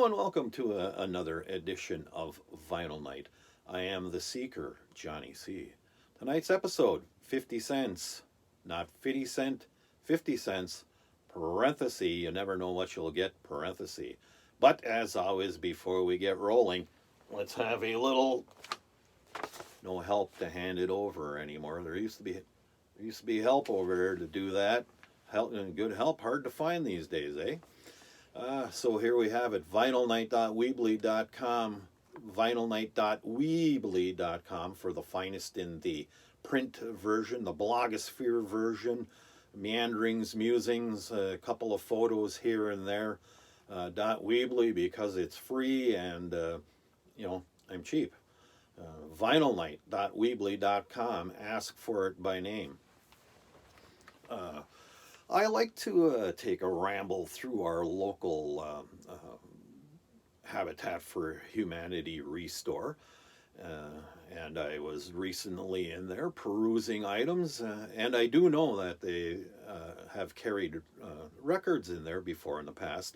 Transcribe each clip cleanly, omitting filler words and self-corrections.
Hello and welcome to another edition of Vinyl Night. I am the Seeker, Johnny C. Tonight's episode, 50 cents, not 50 cent, 50 cents, parenthesis, you never know what you'll get, parenthesis. But as always, before we get rolling, let's have a little, no help to hand it over anymore. There used to be help over there to do that. Help and good help, hard to find these days, eh? So here we have it, vinylnight.weebly.com, vinylnight.weebly.com for the finest in the print version, the blogosphere version, meanderings, musings, a couple of photos here and there. .weebly because it's free and, I'm cheap. Vinylnight.weebly.com, ask for it by name. I like to take a ramble through our local Habitat for Humanity restore. And I was recently in there perusing items, and I do know that they have carried records in there before in the past.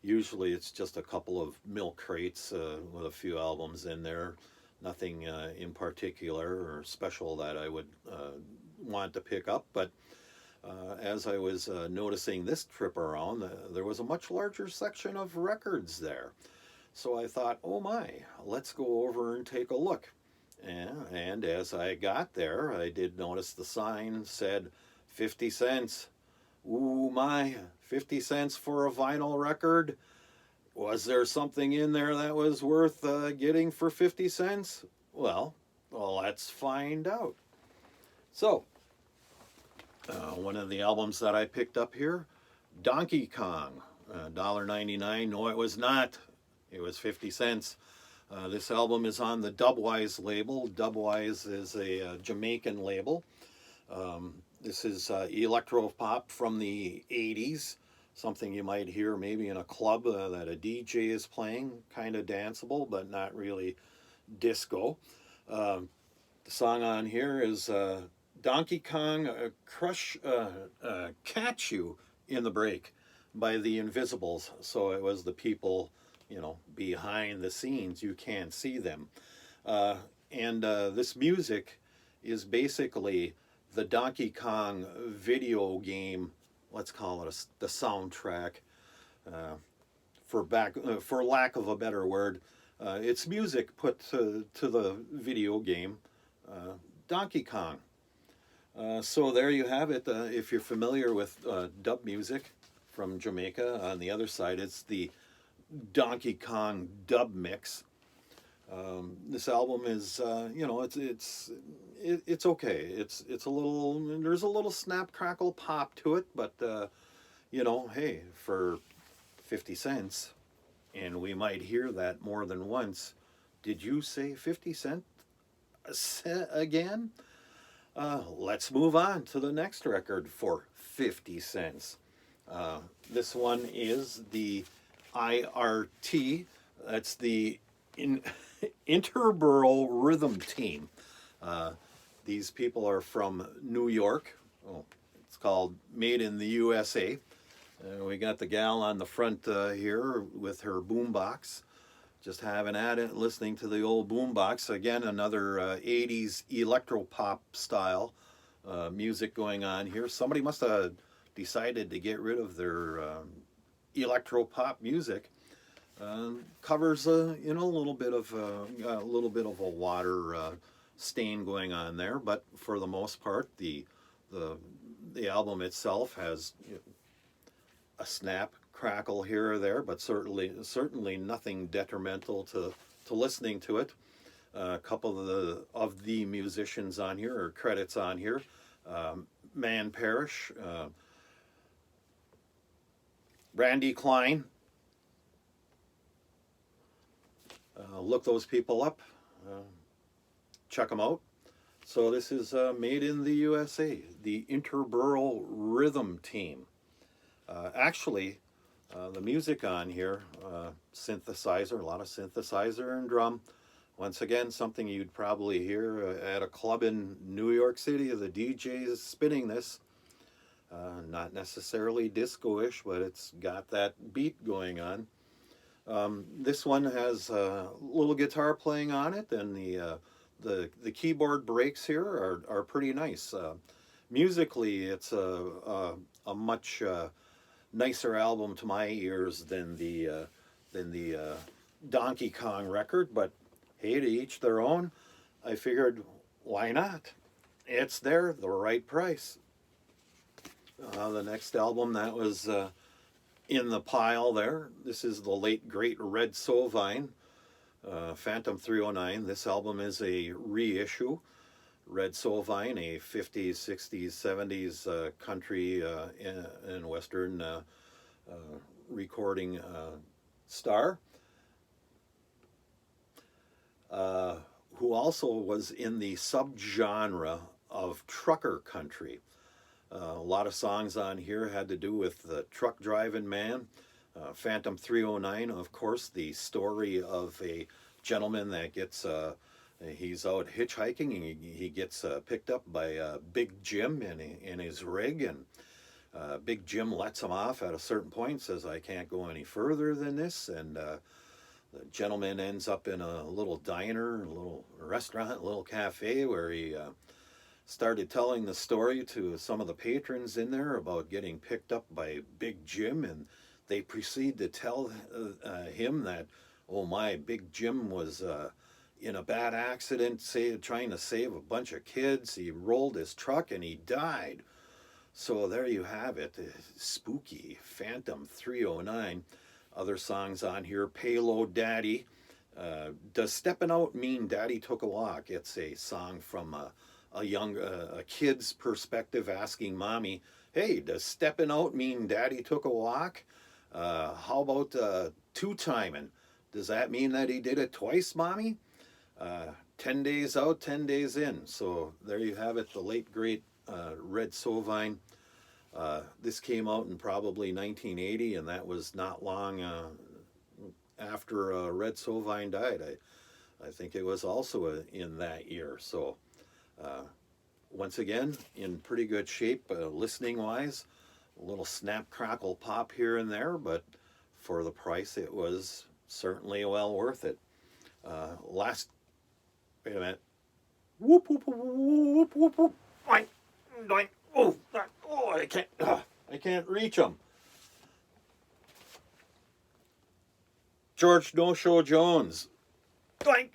Usually it's just a couple of milk crates with a few albums in there. Nothing in particular or special that I would want to pick up, but as I was noticing this trip around, there was a much larger section of records there. So I thought, oh my, let's go over and take a look. And as I got there, I did notice the sign said 50 cents. Ooh my, 50 cents for a vinyl record? Was there something in there that was worth getting for 50 cents? Well, let's find out. So, one of the albums that I picked up here, Donkey Kong, $1.99. No, it was not. It was 50 cents. This album is on the Dubwise label. Dubwise is a Jamaican label. This is electro pop from the 80s. Something you might hear maybe in a club that a DJ is playing. Kind of danceable, but not really disco. The song on here is Donkey Kong Catch You in the Break by the Invisibles. So it was the people, behind the scenes. You can't see them. And this music is basically the Donkey Kong video game, let's call it the soundtrack, for lack of a better word. It's music put to the video game Donkey Kong. So there you have it. If you're familiar with dub music from Jamaica, on the other side it's the Donkey Kong dub mix. This album is, it's okay. It's a little, there's a little snap crackle pop to it, but hey, for 50 cents, and we might hear that more than once. Did you say 50 cent again? Let's move on to the next record for 50 cents. This one is the IRT. That's the Interborough Rhythm Team. These people are from New York. Oh, it's called Made in the USA. We got the gal on the front here with her boombox. Just having at it, listening to the old boombox. Again, another 80s electro-pop style music going on here. Somebody must have decided to get rid of their electro-pop music. Covers a little bit of a water stain going on there, but for the most part, the album itself has a snap crackle here or there, but certainly nothing detrimental to listening to it. A couple of the musicians on here, or credits on here, Man Parrish, Randy Klein. Look those people up, check them out. So this is Made in the USA, the Interborough Rhythm Team. Actually, the music on here, synthesizer, a lot of synthesizer and drum. Once again, something you'd probably hear at a club in New York City. The DJ is spinning this. Not necessarily disco-ish, but it's got that beat going on. This one has a little guitar playing on it, and the keyboard breaks here are pretty nice. Musically, it's a much nicer album to my ears than the Donkey Kong record, but hey, to each their own. I figured, why not? It's there, the right price. The next album that was in the pile there. This is the late great Red Sovine, Phantom 309. This album is a reissue. Red Sovine, a 50s, 60s, 70s country and western recording star, who also was in the subgenre of trucker country. A lot of songs on here had to do with the truck driving man. Phantom 309, of course, the story of a gentleman that gets, he's out hitchhiking and he gets picked up by Big Jim in his rig, and Big Jim lets him off at a certain point, says, I can't go any further than this, and the gentleman ends up in a little diner, a little restaurant, a little cafe where he started telling the story to some of the patrons in there about getting picked up by Big Jim, and they proceed to tell him that, oh my, Big Jim was in a bad accident, trying to save a bunch of kids. He rolled his truck and he died. So there you have it, spooky Phantom 309. Other songs on here, Payload Daddy. Does Steppin' Out Mean Daddy Took a Walk? It's a song from a kid's perspective, asking mommy, hey, does stepping out mean daddy took a walk? How about two-timing? Does that mean that he did it twice, mommy? 10 days out, 10 days in. So there you have it, the late great Red Sovine. This came out in probably 1980, and that was not long after Red Sovine died. I think it was also in that year. So once again, in pretty good shape listening wise. A little snap, crackle, pop here and there, but for the price, it was certainly well worth it. Wait a minute. Whoop, whoop, whoop, whoop, whoop, whoop. Doink, doink. Oh, I can't reach them. George No Show Jones. Doink.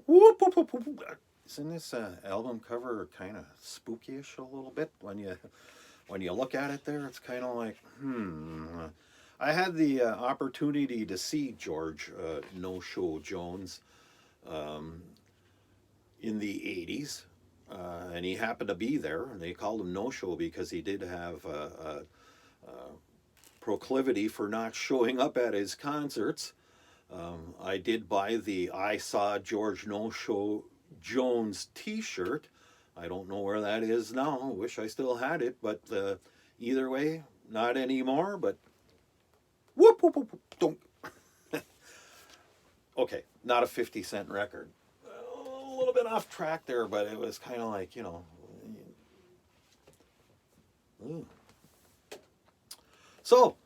Whoop, whoop, whoop, whoop. Isn't this album cover kind of spookyish a little bit when you look at it there? It's kind of like, I had the opportunity to see George No Show Jones in the 80s, and he happened to be there. And they called him No Show because he did have a proclivity for not showing up at his concerts. I did buy the I Saw George No Show Jones t-shirt. I don't know where that is now. Wish I still had it, but either way, not anymore. But whoop, whoop, whoop, don't. Okay, not a 50-cent record. A little bit off track there, but it was kind of like, So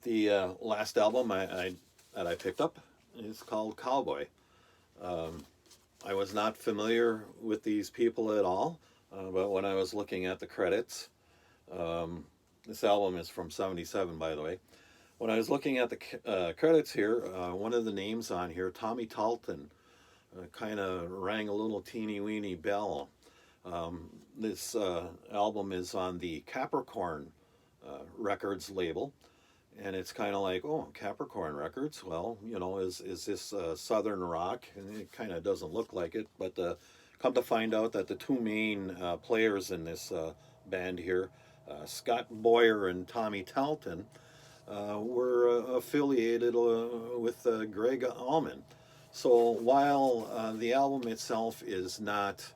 the last album that I picked up is called Cowboy. I was not familiar with these people at all, but when I was looking at the credits, this album is from '77, by the way. When I was looking at the credits here, one of the names on here, Tommy Talton, kind of rang a little teeny weeny bell. This album is on the Capricorn Records label. And it's kind of like, oh, Capricorn Records. Well, is this Southern rock? And it kind of doesn't look like it. But come to find out that the two main players in this band here, Scott Boyer and Tommy Talton, were affiliated with Greg Allman. So while the album itself is not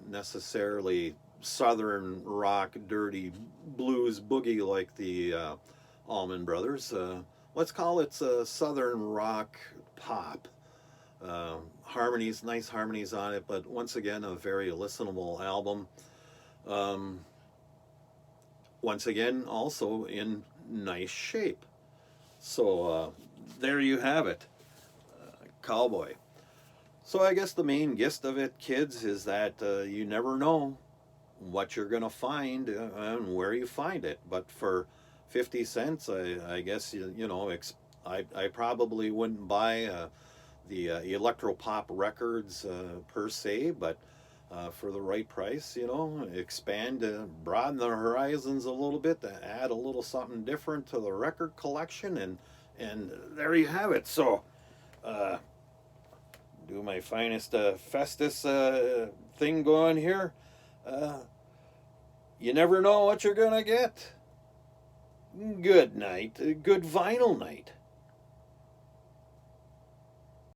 necessarily Southern rock, dirty blues boogie like the Allman Brothers. Let's call it Southern rock pop. Harmonies, nice harmonies on it, but once again, a very listenable album. Once again, also in nice shape. So there you have it, Cowboy. So I guess the main gist of it, kids, is that you never know what you're going to find and where you find it. But for 50 cents, I guess, I probably wouldn't buy the Electropop records per se, but for the right price, expand, broaden the horizons a little bit, to add a little something different to the record collection, and there you have it. So, do my finest Festus thing going here. Uh, you never know what you're gonna get. Good night. Good vinyl night.